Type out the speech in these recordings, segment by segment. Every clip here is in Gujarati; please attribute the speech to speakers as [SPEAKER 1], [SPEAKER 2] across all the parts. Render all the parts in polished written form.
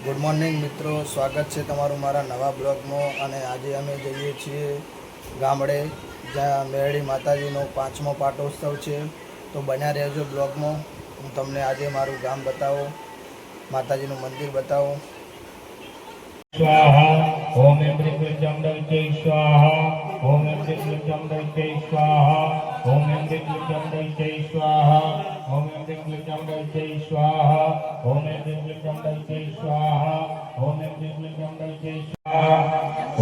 [SPEAKER 1] ગુડ મોર્નિંગ મિત્રો, સ્વાગત છે તમારું મારા નવા બ્લોગમાં. અને આજે અમે જઈએ છીએ ગામડે, જ્યાં મેરડી માતાજીનો 5મો પાટોત્સવ છે. તો બન્યા રહેજો બ્લોગમાં. હું તમને આજે મારું ગામ બતાવું, માતાજીનું મંદિર બતાવું.
[SPEAKER 2] स्वाहा ओम ऐं क्लीं जय स्वाहा ओम ऐं क्लीं जय स्वाहा ओम ऐं क्लीं जय स्वाहा ओम ऐं क्लीं जय स्वाहा ओम ऐं क्लीं जय स्वाहा ओम ऐं क्लीं जय स्वाहा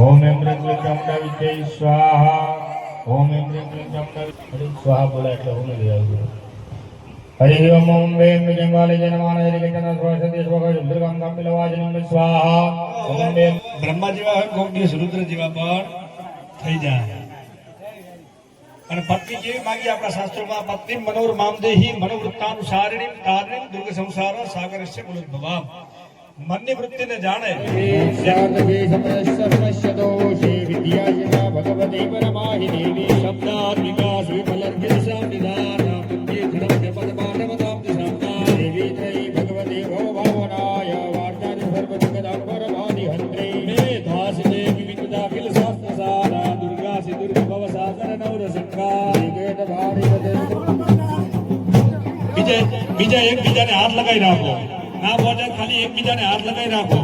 [SPEAKER 2] ओम ऐं क्लीं जय स्वाहा ओम ऐं क्लीं जय स्वाहा बोला એટલે હું લઈ આવ્યો. हरि ओम ओम वें विजयवाले जनमान हरि जन सर्वसति स्वगत दुर्गम कपिलवाजनम स्वाहा ओम वें ब्रह्मा जीवा હોય કોક દિવસ રુદ્ર જીવા પણ થઈ જાય. અને પત્ની જેવી માંગી આપણા શાસ્ત્રોમાં પત્ની મનોર મામદેહી મનોવૃત્તાનુસારિણી કારણિ દુર્ગ સંસાર સાગરસ્ય મુલદ્ભવામ. મનની વૃત્તિને જાણે શારદગે સમયસ્ય દોષે વિદ્યાયના ભગવતી પરમાહિ દેવી શબ્દાત્મિકા સુવિમલર્પિત સાનિધાન બીજા એકબીજાને હાથ લગાવી રાખો. ના બોલે ખાલી એકબીજાને હાથ લગાવી રાખો.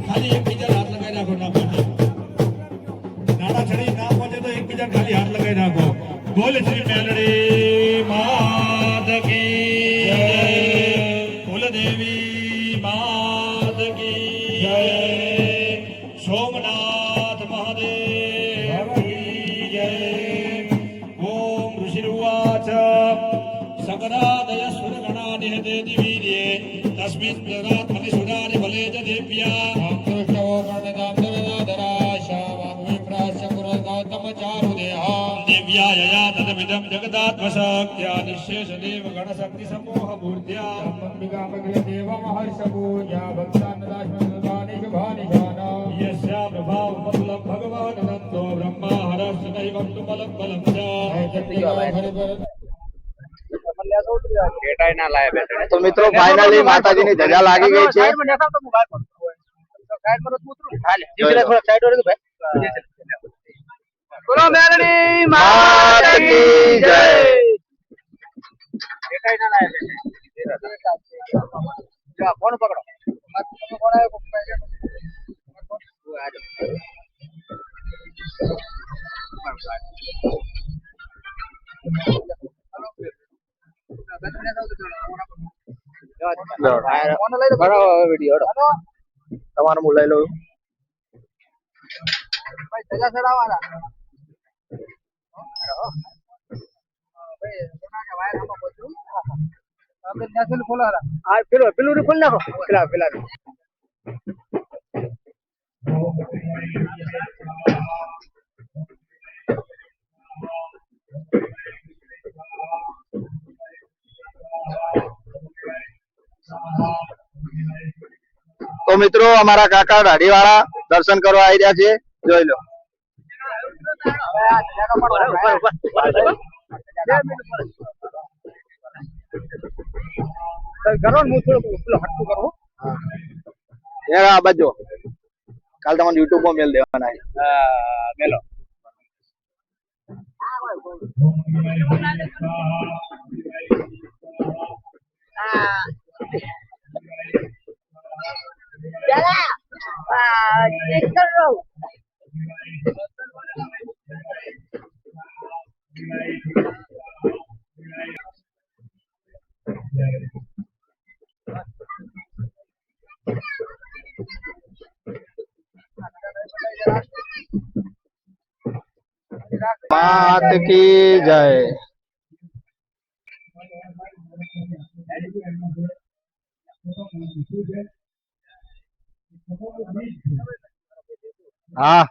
[SPEAKER 2] ખાલી એકબીજાને હાથ લગાવી રાખો. ના બોલે નાના છડી ના પહોંચે તો એકબીજાને ખાલી હાથ લગાવી રાખો. બોલ શ્રી મેલડી માત કી જય, કુલદેવી માત કી જય, સોમનાથ મહાદેવ કી જય. ઓમ ઋષિરુવાચ સકરાદય સુરગણાનિહતે દિવીર્યે તસ્મિन् પ્રજાપતિ સુરારિ ભલે જ દેવ્યા કૃષ્ણો કર્ણદામ દરદાદરા શાવાં વિપ્રાસ્ય પુરગૌતમ ચારુદેહા દેવ્યાયયા તદમિદં જગદાત્મશક્ત્યા નિશેષ દેવ ગણશક્તિ સમૂહ મૂર્ત્યા અંબિકા મગ્ન દેવ મહર્ષ પૂજા ભક્તાનદાશ્મદાનિ શુભાનિ યસ્યા પ્રભાવ મતલબ ભગવાન નંદો બ્રહ્મા હરસ દૈવમ તુમલમ બલમ ચ.
[SPEAKER 1] તો મિત્રો ફાઇનલી માતાજીની ધજા લાગી ગઈ છે. બોલો મેલડી માત કી જય. ફોન પકડો. તમારું હું લઈ લઉં. પેલું ખોલ નાખો. પેલા તો મિત્રો અમારા કાકા દાઢીવાળા દર્શન કરવા આવી રહ્યા છે, જોઈ લો. આ બાજુ કાલ તમારે યુટ્યુબ માં મેલ દેવાના મેલો. मात की जय. हाँ